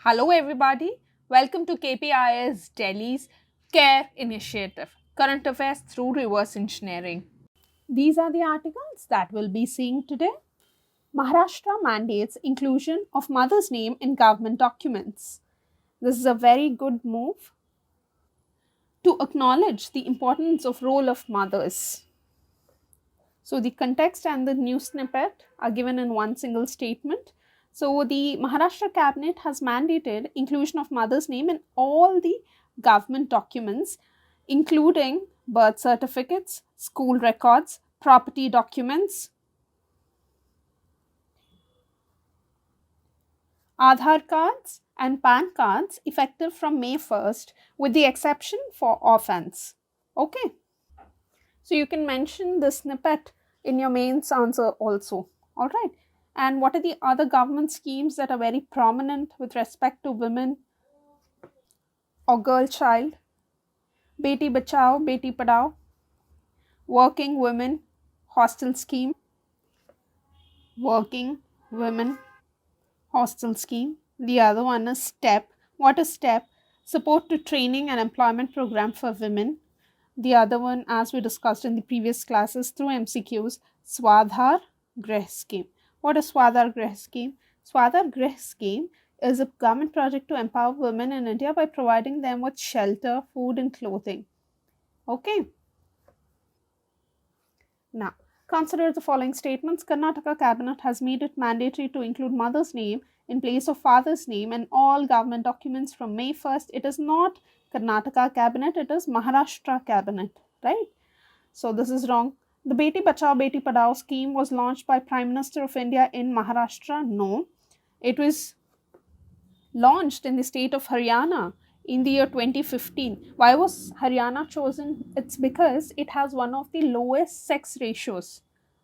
Hello everybody, welcome to KPIS Delhi's CARE initiative, Current Affairs through Reverse Engineering. These are the articles that we'll be seeing today. Maharashtra mandates inclusion of mother's name in government documents. This is a very good move to acknowledge the importance of role of mothers. So the context and the news snippet are given in one single statement. So the Maharashtra cabinet has mandated inclusion of mother's name in all the government documents, including birth certificates, school records, property documents, Aadhaar cards and PAN cards effective from May 1st with the exception for orphans. Okay. So you can mention the snippet in your mains answer also. Alright. And what are the other government schemes that are very prominent with respect to women or girl child? Beti Bachao, Beti Padhao, Working Women Hostel Scheme, Working Women Hostel Scheme. The other one is STEP. What is STEP? Support to Training and Employment Program for Women. The other one, as we discussed in the previous classes through MCQs, Swadhar Grih Scheme. What is Swadhar Grih Scheme? Swadhar Grih Scheme is a government project to empower women in India by providing them with shelter, food and clothing. Okay. Now, consider the following statements. Karnataka cabinet has made it mandatory to include mother's name in place of father's name in all government documents from May 1st. It is not Karnataka cabinet, it is Maharashtra cabinet, right? So this is wrong. The Beti Bachao Beti Padhao scheme was launched by Prime Minister of India in Maharashtra. No, it was launched in the state of Haryana in the year 2015. Why was Haryana chosen? It's because it has one of the lowest sex ratios.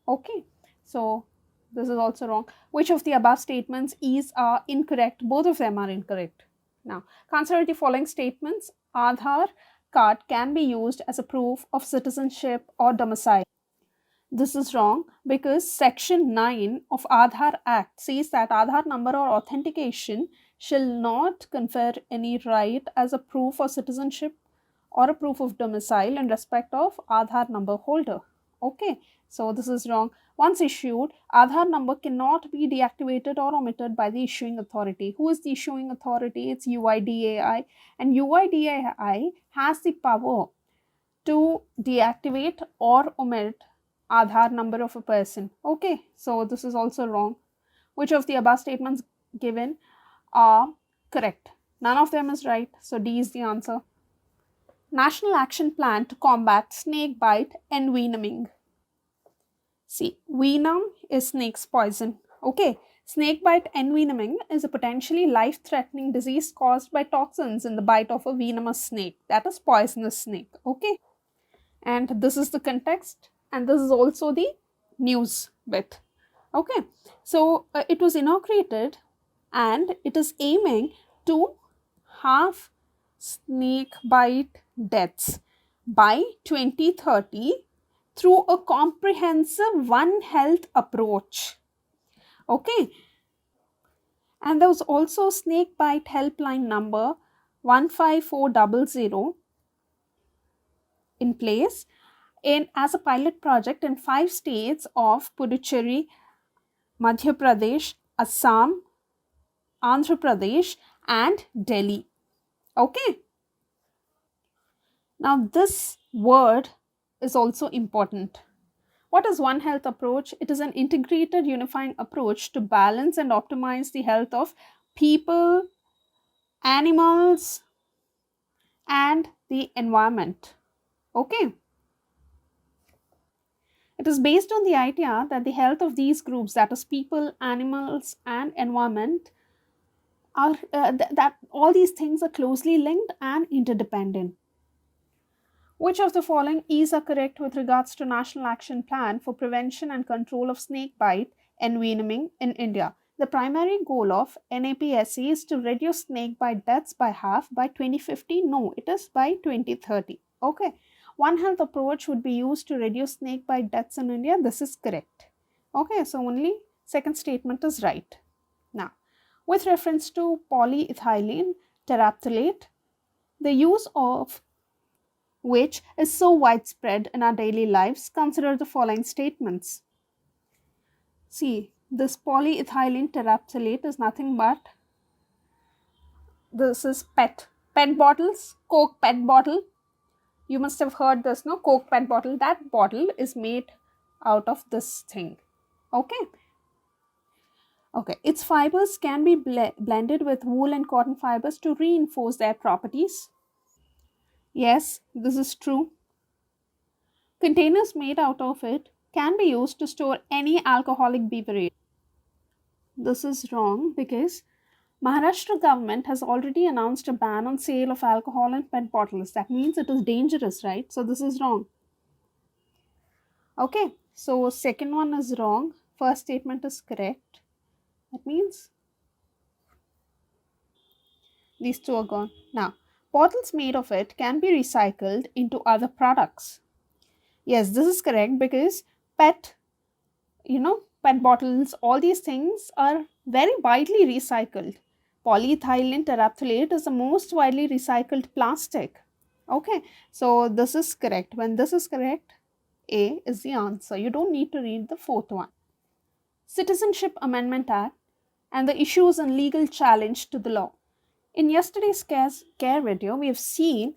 Okay, so this is also wrong. Which of the above statements are incorrect? Both of them are incorrect. Now, consider the following statements. Aadhaar card can be used as a proof of citizenship or domicile. This is wrong because section 9 of Aadhaar Act says that Aadhaar number or authentication shall not confer any right as a proof of citizenship or a proof of domicile in respect of Aadhaar number holder. Okay, so this is wrong. Once issued, Aadhaar number cannot be deactivated or omitted by the issuing authority. Who is the issuing authority? It's UIDAI, and UIDAI has the power to deactivate or omit Aadhaar number of a person. Okay, so this is also wrong. Which of the above statements given are correct? None of them is right, so D is the answer. National Action Plan to combat snake bite and venoming. See, venom is snake's poison. Okay, snake bite envenoming is a potentially life-threatening disease caused by toxins in the bite of a venomous snake, that is poisonous snake. Okay, and this is the context, and this is also the news bit. Okay, so it was inaugurated and it is aiming to halve snake bite deaths by 2030 through a comprehensive One Health approach. Okay, and there was also snake bite helpline number 15400 in place as a pilot project in 5 states of Puducherry, Madhya Pradesh, Assam, Andhra Pradesh and Delhi. Okay. Now this word is also important. What is One Health approach? It is an integrated unifying approach to balance and optimize the health of people, animals and the environment. Okay. It is based on the idea that the health of these groups, that is people, animals and environment, are that all these things are closely linked and interdependent. Which of the following are correct with regards to National Action Plan for Prevention and Control of Snake Bite and Venoming in India? The primary goal of NAPSA is to reduce snake bite deaths by half by 2050. No, it is by 2030. Okay. One Health approach would be used to reduce snake bite deaths in India. This is correct. Okay, so only second statement is right. Now, with reference to polyethylene terephthalate, the use of which is so widespread in our daily lives, consider the following statements. See, this polyethylene terephthalate is nothing but, this is PET bottles, Coke PET bottle. You must have heard this, no? Coke PET bottle. That bottle is made out of this thing. Okay. Okay. Its fibers can be blended with wool and cotton fibers to reinforce their properties. Yes, this is true. Containers made out of it can be used to store any alcoholic beverage. This is wrong because Maharashtra government has already announced a ban on sale of alcohol in PET bottles. That means it is dangerous, right? So this is wrong. Okay, so second one is wrong. First statement is correct. That means these two are gone. Now, bottles made of it can be recycled into other products. Yes, this is correct because PET, PET bottles, all these things are very widely recycled. Polyethylene terephthalate is the most widely recycled plastic. Okay, so this is correct. When this is correct, A is the answer. You don't need to read the fourth one. Citizenship Amendment Act and the issues and legal challenge to the law. In yesterday's care video, we have seen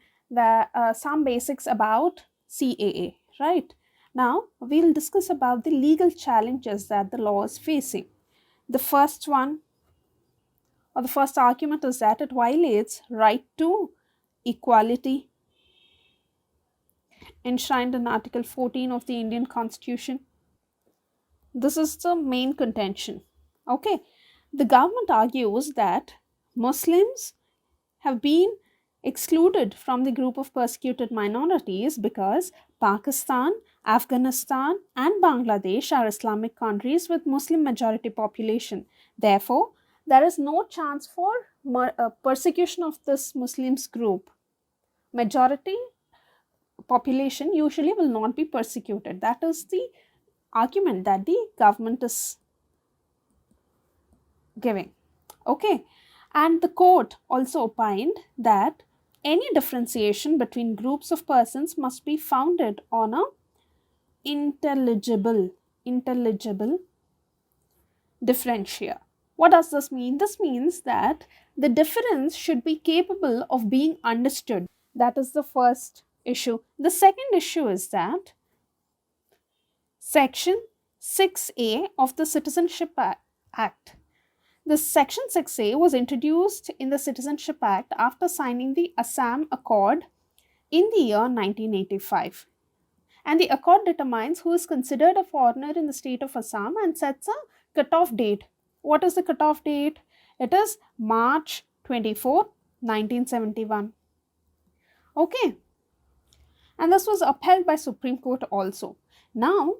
some basics about CAA, right? Now, we'll discuss about the legal challenges that the law is facing. The first one, or the first argument, is that it violates right to equality enshrined in Article 14 of the Indian Constitution. This is the main contention. Okay, the government argues that Muslims have been excluded from the group of persecuted minorities because Pakistan, Afghanistan and Bangladesh are Islamic countries with Muslim majority population. Therefore, there is no chance for persecution of this Muslims group. Majority population usually will not be persecuted. That is the argument that the government is giving. Okay, and the court also opined that any differentiation between groups of persons must be founded on a intelligible differentia. What does this mean? This means that the difference should be capable of being understood. That is the first issue. The second issue is that Section 6A of the Citizenship Act. This Section 6A was introduced in the Citizenship Act after signing the Assam Accord in the year 1985. And the accord determines who is considered a foreigner in the state of Assam and sets a cutoff date. What is the cutoff date? It is March 24, 1971. Okay. And this was upheld by Supreme Court also. Now,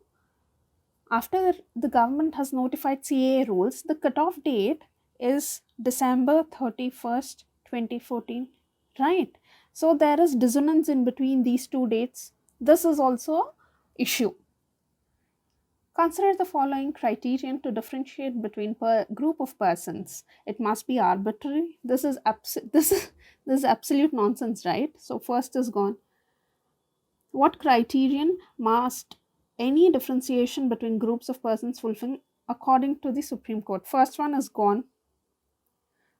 after the government has notified CAA rules, the cutoff date is December 31st, 2014, right? So there is dissonance in between these two dates. This is also an issue. Consider the following criterion to differentiate between group of persons. It must be arbitrary. This is absolute nonsense, right? So first is gone. What criterion must any differentiation between groups of persons fulfill according to the Supreme Court? First one is gone.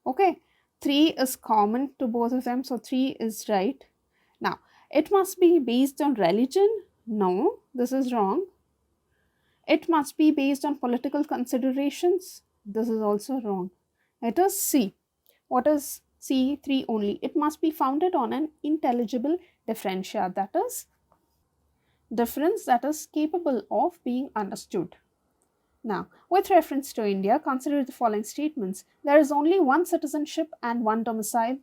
Okay, 3 is common to both of them, so 3 is right. Now, it must be based on religion. No, this is wrong. It must be based on political considerations. This is also wrong. It is C. What is C? 3 only. It must be founded on an intelligible differentia, that is difference that is capable of being understood. Now, with reference to India, consider the following statements. There is only one citizenship and one domicile.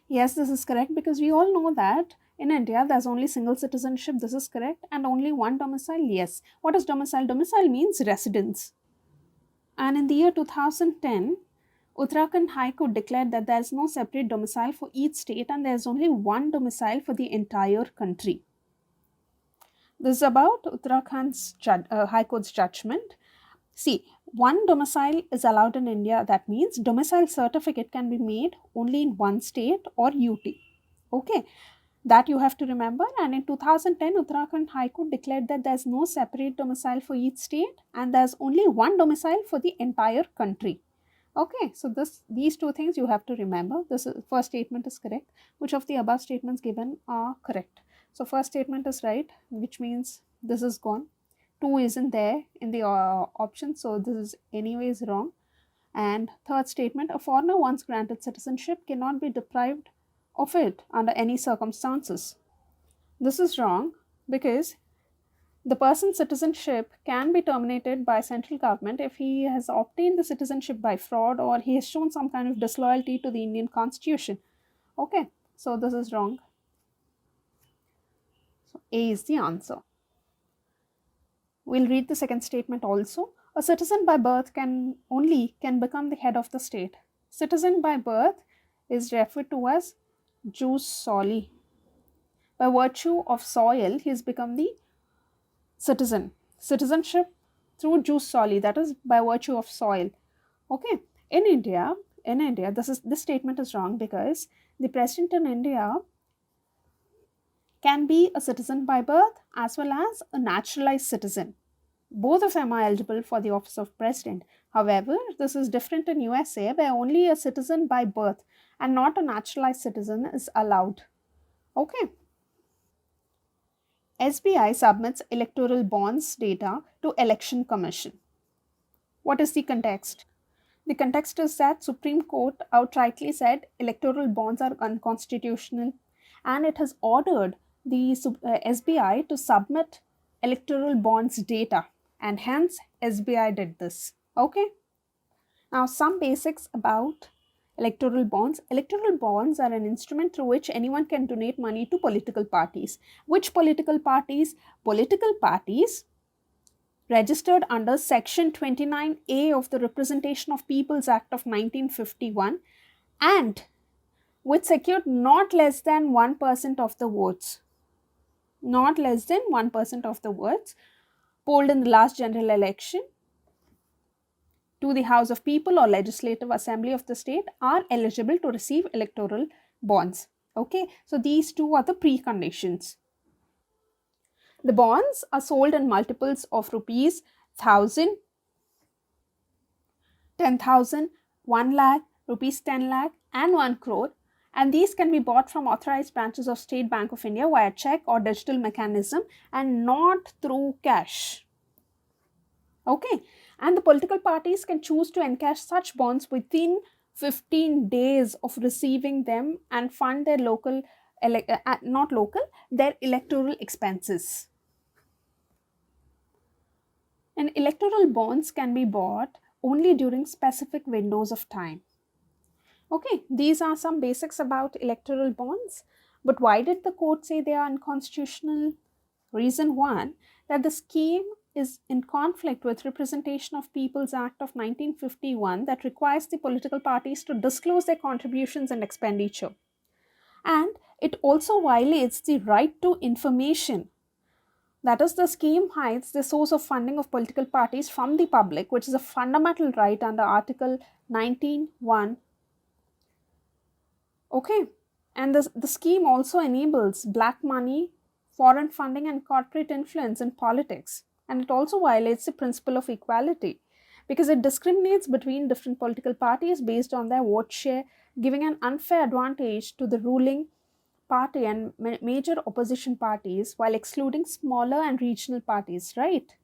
Yes, this is correct because we all know that in India there's only single citizenship. This is correct. And only one domicile. Yes. What is domicile? Domicile means residence. And in the year 2010, Uttarakhand High Court declared that there is no separate domicile for each state and there is only one domicile for the entire country. This is about Uttarakhand's High Court's judgment. See, one domicile is allowed in India. That means domicile certificate can be made only in one state or UT. Okay, that you have to remember. And in 2010, Uttarakhand High Court declared that there's no separate domicile for each state and there's only one domicile for the entire country. Okay, so these two things you have to remember. This first statement is correct. Which of the above statements given are correct? So first statement is right, which means this is gone. 2 isn't there in the option, so this is anyways wrong. And third statement, a foreigner once granted citizenship cannot be deprived of it under any circumstances. This is wrong because the person's citizenship can be terminated by central government if he has obtained the citizenship by fraud or he has shown some kind of disloyalty to the Indian constitution. Okay, so this is wrong. So A is the answer. We'll read the second statement also. A citizen by birth can become the head of the state. Citizen by birth is referred to as jus soli. By virtue of soil, he has become the citizen. Citizenship through jus soli, that is by virtue of soil. Okay, in India, this statement is wrong because the president in India can be a citizen by birth as well as a naturalized citizen. Both of them are eligible for the office of president. However, this is different in USA where only a citizen by birth and not a naturalized citizen is allowed. Okay. SBI submits electoral bonds data to Election Commission. What is the context? The context is that Supreme Court outrightly said electoral bonds are unconstitutional and it has ordered the SBI to submit electoral bonds data, and hence SBI did this. Okay. Now some basics about electoral bonds. Electoral bonds are an instrument through which anyone can donate money to political parties. Which political parties? Political parties registered under Section 29A of the Representation of Peoples Act of 1951 and which secured not less than 1% of the votes. Not less than 1% of the votes polled in the last general election to the House of People or Legislative Assembly of the state are eligible to receive electoral bonds. Okay, so these two are the preconditions. The bonds are sold in multiples of rupees 1,000, 10,000, 1 lakh, rupees 10 lakh and 1 crore, and these can be bought from authorized branches of State Bank of India via check or digital mechanism and not through cash. Okay, and the political parties can choose to encash such bonds within 15 days of receiving them and fund their their electoral expenses. And electoral bonds can be bought only during specific windows of time. Okay, these are some basics about electoral bonds. But why did the court say they are unconstitutional? Reason one, that the scheme is in conflict with Representation of Peoples Act of 1951 that requires the political parties to disclose their contributions and expenditure. And it also violates the right to information. That is, the scheme hides the source of funding of political parties from the public, which is a fundamental right under Article 19(1). Okay, and the scheme also enables black money, foreign funding and corporate influence in politics. And it also violates the principle of equality because it discriminates between different political parties based on their vote share, giving an unfair advantage to the ruling party and major opposition parties while excluding smaller and regional parties, right?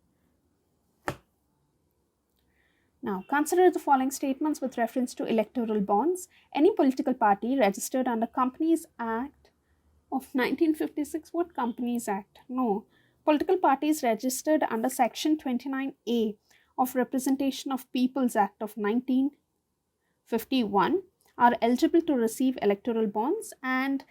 Now, consider the following statements with reference to electoral bonds. Any political party registered under Companies Act of 1956. What Companies Act? No. Political parties registered under Section 29A of Representation of Peoples Act of 1951 are eligible to receive electoral bonds, and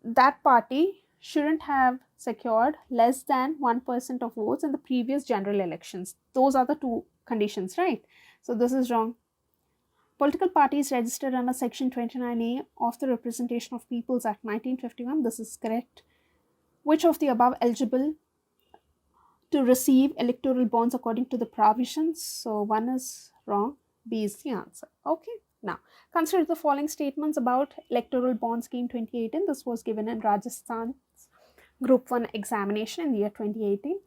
that party shouldn't have secured less than 1% of votes in the previous general elections. Those are the two conditions, right? So this is wrong. Political parties registered under Section 29A of the Representation of Peoples Act 1951. This is correct. Which of the above eligible to receive electoral bonds according to the provisions. So 1 is wrong, B is the answer. Okay, now consider the following statements about electoral bond scheme 2018. This was given in Rajasthan's Group 1 examination in the year 2018.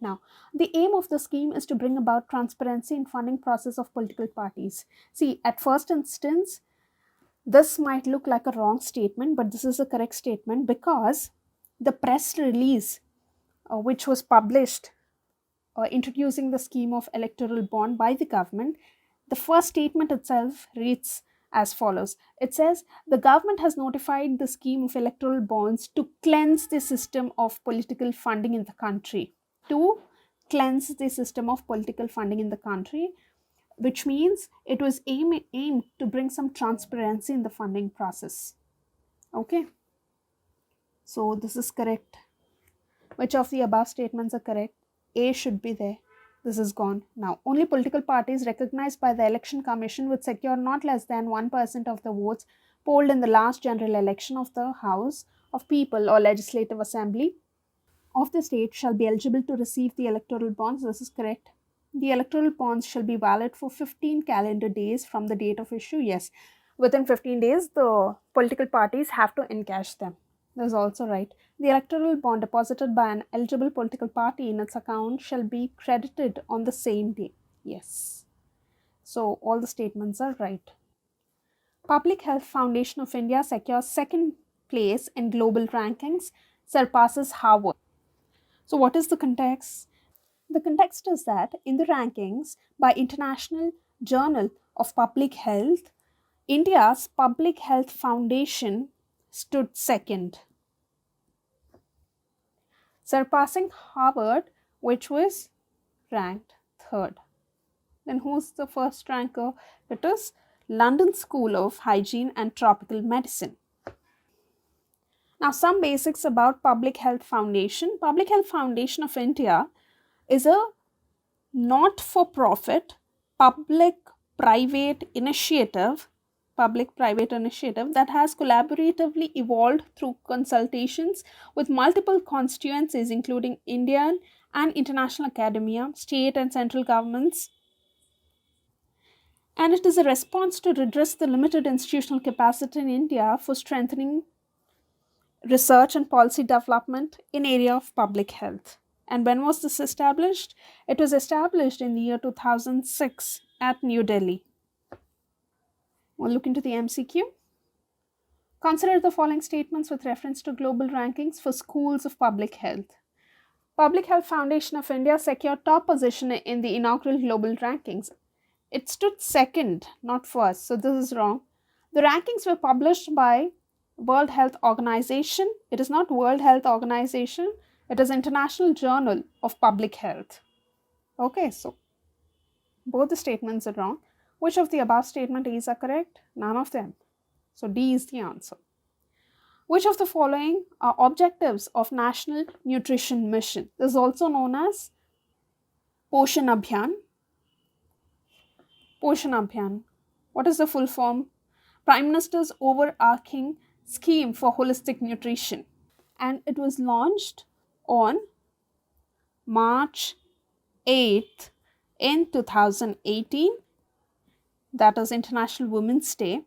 Now, the aim of the scheme is to bring about transparency in funding process of political parties. See, at first instance, this might look like a wrong statement, but this is a correct statement because the press release which was published introducing the scheme of electoral bond by the government, the first statement itself reads as follows. It says, the government has notified the scheme of electoral bonds to cleanse the system of political funding in the country. To cleanse the system of political funding in the country, which means it was aimed to bring some transparency in the funding process. Okay. So this is correct. Which of the above statements are correct? A should be there. This is gone. Now, only political parties recognized by the Election Commission would secure not less than 1% of the votes polled in the last general election of the House of People or Legislative Assembly of the state shall be eligible to receive the electoral bonds. This is correct. The electoral bonds shall be valid for 15 calendar days from the date of issue. Yes, within 15 days, the political parties have to encash them. That is also right. The electoral bond deposited by an eligible political party in its account shall be credited on the same day. Yes. So all the statements are right. Public Health Foundation of India secures second place in global rankings, surpasses Harvard. So what is the context? The context is that in the rankings by International Journal of Public Health, India's Public Health Foundation stood second, surpassing Harvard, which was ranked third. Then who's the first ranker? It is London School of Hygiene and Tropical Medicine. Now, some basics about Public Health Foundation. Public Health Foundation of India is a not-for-profit public-private initiative that has collaboratively evolved through consultations with multiple constituencies including Indian and international academia, state and central governments, and it is a response to redress the limited institutional capacity in India for strengthening research and policy development in area of public health. And when was this established? It was established in the year 2006 at New Delhi. We'll look into the MCQ. Consider the following statements with reference to global rankings for schools of public health. Public Health Foundation of India secured top position in the inaugural global rankings. It stood second, not first, so this is wrong. The rankings were published by World Health Organization. It is not World Health Organization, it is International Journal of Public Health. Okay, so both the statements are wrong. Which of the above statement A's are correct? None of them. So D is the answer. Which of the following are objectives of National Nutrition Mission? This is also known as Poshan Abhiyan. Poshan Abhiyan. What is the full form? Prime Minister's overarching scheme for holistic nutrition. And it was launched on March 8th in 2018. That is International Women's Day,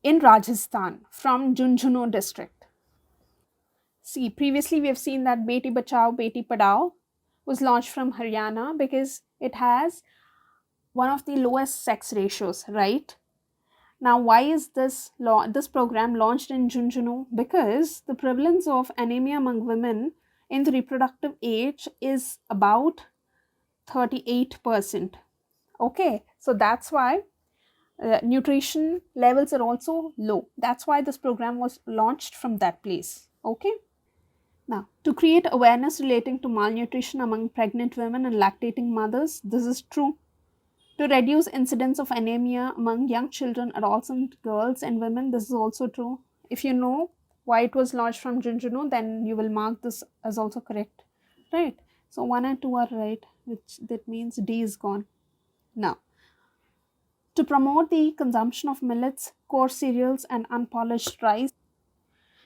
in Rajasthan from Junjunu district. See, previously we have seen that Beti Bachao, Beti Padhao was launched from Haryana because it has one of the lowest sex ratios, right? Now, why is this program launched in Junjunu? Because the prevalence of anemia among women in the reproductive age is about 38%. Okay, so that's why nutrition levels are also low. That's why this program was launched from that place. Okay. Now, to create awareness relating to malnutrition among pregnant women and lactating mothers, this is true. To reduce incidence of anemia among young children, adolescent girls and women, this is also true. If you know why it was launched from Junjunu, then you will mark this as also correct. Right. So 1 and 2 are right, which that means D is gone. Now, to promote the consumption of millets, coarse cereals and unpolished rice.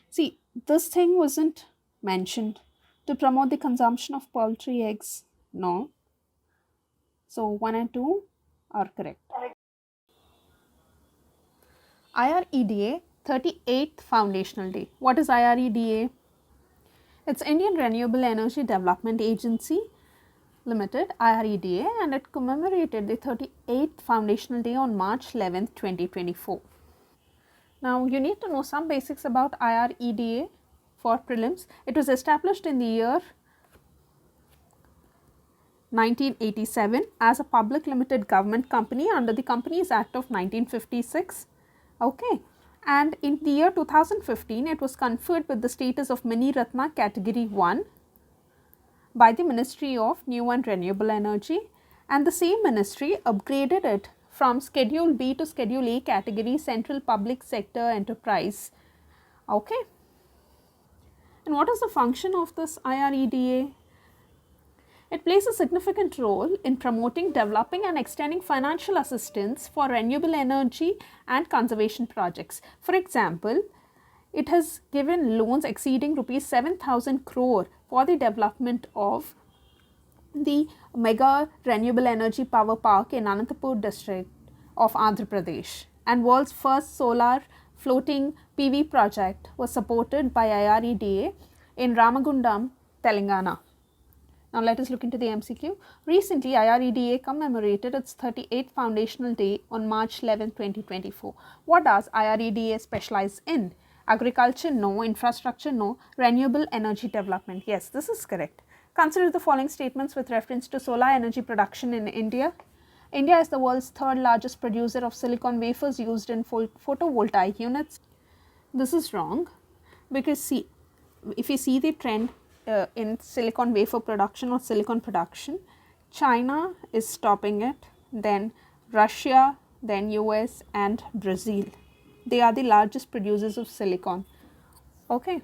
See, this thing wasn't mentioned. To promote the consumption of poultry eggs? No. So 1 and 2 are correct. IREDA 38th Foundational Day. What is IREDA? It's Indian Renewable Energy Development Agency Limited, IREDA, and it commemorated the 38th Foundational Day on March 11th, 2024. Now, you need to know some basics about IREDA for prelims. It was established in the year 1987 as a public limited government company under the Companies Act of 1956. Okay. And in the year 2015, it was conferred with the status of Mini Ratna Category 1 by the Ministry of New and Renewable Energy, and the same ministry upgraded it from Schedule B to Schedule A category Central Public Sector Enterprise. Okay. And what is the function of this IREDA? It plays a significant role in promoting, developing and extending financial assistance for renewable energy and conservation projects. For example, it has given loans exceeding rupees 7,000 crore for the development of the mega renewable energy power park in Anantapur district of Andhra Pradesh, and world's first solar floating PV project was supported by IREDA in Ramagundam, Telangana. Now let us look into the MCQ. Recently, IREDA commemorated its 38th Foundational Day on March 11, 2024. What does IREDA specialize in? Agriculture? No. Infrastructure? No. Renewable energy development? Yes, this is correct. Consider the following statements with reference to solar energy production in India. India is the world's third largest producer of silicon wafers used in photovoltaic units. This is wrong, because see, if you see the trend in silicon wafer production or silicon production, China is stopping it, then Russia, then US and Brazil. They are the largest producers of silicon. Okay.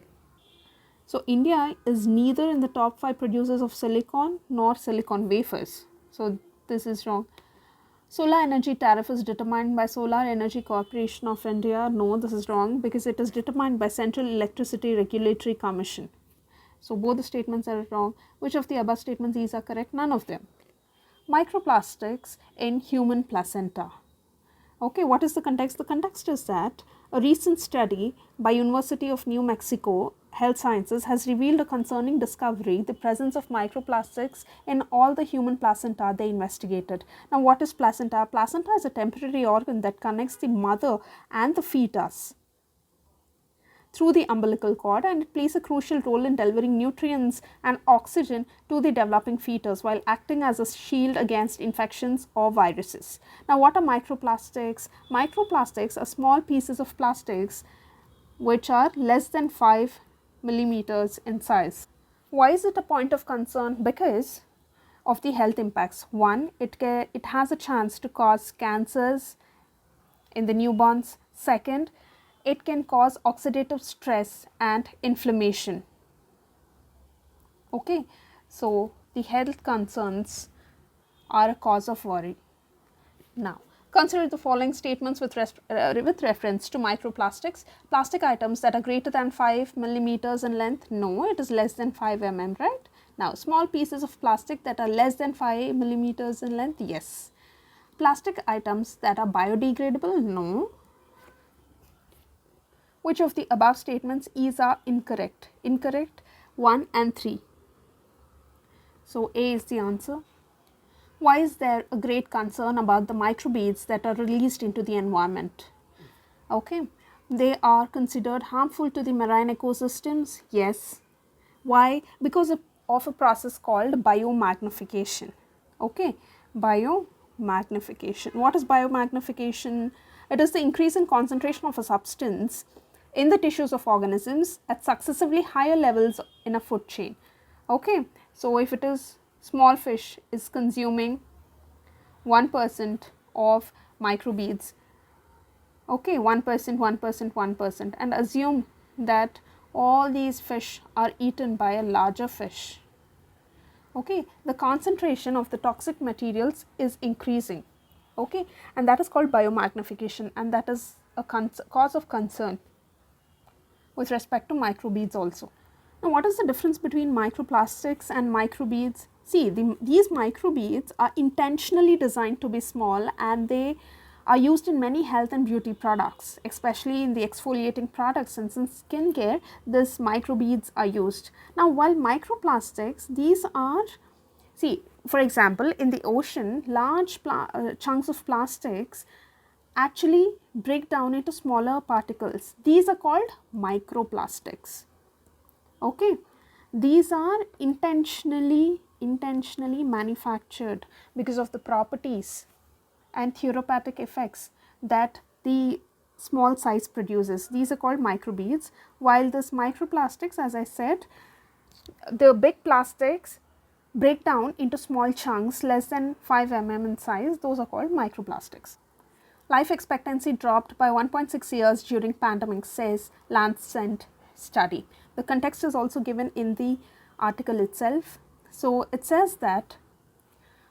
So India is neither in the top 5 producers of silicon nor silicon wafers. So this is wrong. Solar energy tariff is determined by Solar Energy Corporation of India. No, this is wrong, because it is determined by Central Electricity Regulatory Commission. So both the statements are wrong. Which of the above statements these are correct? None of them. Microplastics in human placenta. Okay, what is the context? The context is that a recent study by University of New Mexico Health Sciences has revealed a concerning discovery, the presence of microplastics in all the human placenta they investigated. Now, what is placenta? Placenta is a temporary organ that connects the mother and the fetus through the umbilical cord, and it plays a crucial role in delivering nutrients and oxygen to the developing fetus while acting as a shield against infections or viruses. Now, what are microplastics? Microplastics are small pieces of plastics which are less than 5 millimeters in size. Why is it a point of concern? Because of the health impacts. One, it has a chance to cause cancers in the newborns. Second, it can cause oxidative stress and inflammation. Okay, so the health concerns are a cause of worry. Now, consider the following statements with reference to microplastics. Plastic items that are greater than 5 millimeters in length? No, it is less than 5 mm, right? Now, small pieces of plastic that are less than 5 millimeters in length? Yes. Plastic items that are biodegradable? No. Which of the above statements are incorrect? Incorrect 1 and 3. So, A is the answer. Why is there a great concern about the microbeads that are released into the environment? Okay, they are considered harmful to the marine ecosystems? Yes. Why? Because of a process called biomagnification. Okay, biomagnification. What is biomagnification? It is the increase in concentration of a substance in the tissues of organisms at successively higher levels in a food chain. Okay, so if it is small fish is consuming 1% of microbeads, okay, 1%, 1%, 1%, and assume that all these fish are eaten by a larger fish. Okay, the concentration of the toxic materials is increasing. Okay, and that is called biomagnification, and that is a cause of concern with respect to microbeads also. Now, what is the difference between microplastics and microbeads? See, these microbeads are intentionally designed to be small, and they are used in many health and beauty products, especially in the exfoliating products, and in skincare, these microbeads are used. Now, while microplastics, these are, see, for example, in the ocean, large chunks of plastics actually break down into smaller particles. These are called microplastics. Okay, these are intentionally manufactured because of the properties and therapeutic effects that the small size produces. These are called microbeads, while this microplastics, as I said, the big plastics break down into small chunks less than 5 mm in size. Those are called microplastics. Life expectancy dropped by 1.6 years during pandemic, says Lancet study. The context is also given in the article itself. So it says that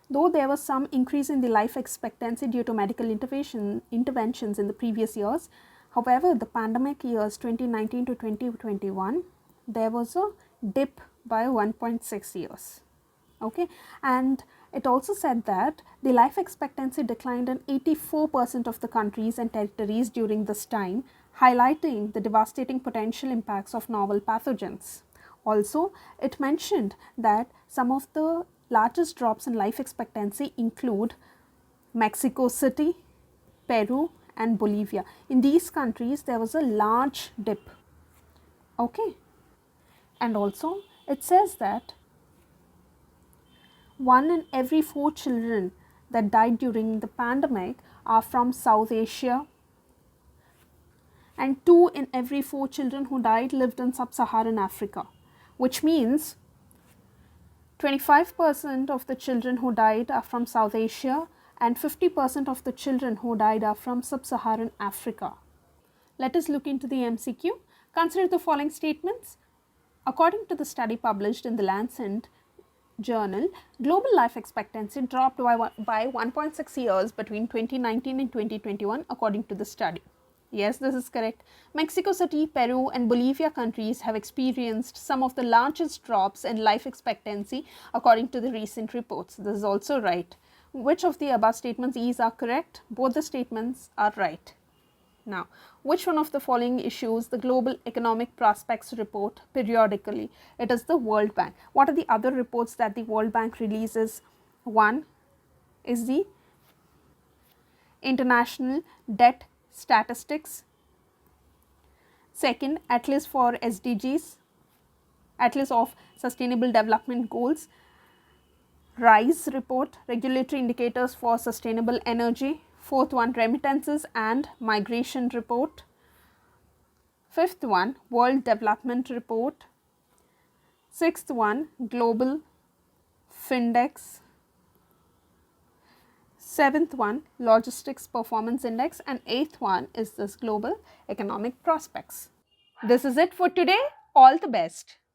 though there was some increase in the life expectancy due to medical interventions in the previous years, however, the pandemic years 2019 to 2021, there was a dip by 1.6 years. Okay, and it also said that the life expectancy declined in 84% of the countries and territories during this time, highlighting the devastating potential impacts of novel pathogens. Also, it mentioned that some of the largest drops in life expectancy include Mexico City, Peru, and Bolivia. In these countries, there was a large dip. Okay, and also it says that 1 in every 4 children that died during the pandemic are from South Asia, and 2 in every 4 children who died lived in sub-Saharan Africa, which means 25% of the children who died are from South Asia and 50% of the children who died are from sub-Saharan Africa. Let us look into the MCQ. Consider the following statements. According to the study published in the Lancet journal, global life expectancy dropped by 1.6 years between 2019 and 2021 according to the study. Yes, this is correct. Mexico City, Peru, and Bolivia countries have experienced some of the largest drops in life expectancy according to the recent reports. This is also right. Which of the above statements are correct? Both the statements are right. Now, which one of the following issues the Global Economic Prospects report periodically? It is the World Bank. What are the other reports that the World Bank releases? One is the International Debt Statistics. Second, Atlas for SDGs, Atlas of Sustainable Development Goals. RISE report, Regulatory Indicators for Sustainable Energy. Fourth one, Remittances and Migration report. Fifth one, World Development report. Sixth one, Global Findex. Seventh one, Logistics Performance Index, and eighth one is this Global Economic Prospects. This is it for today. All the best.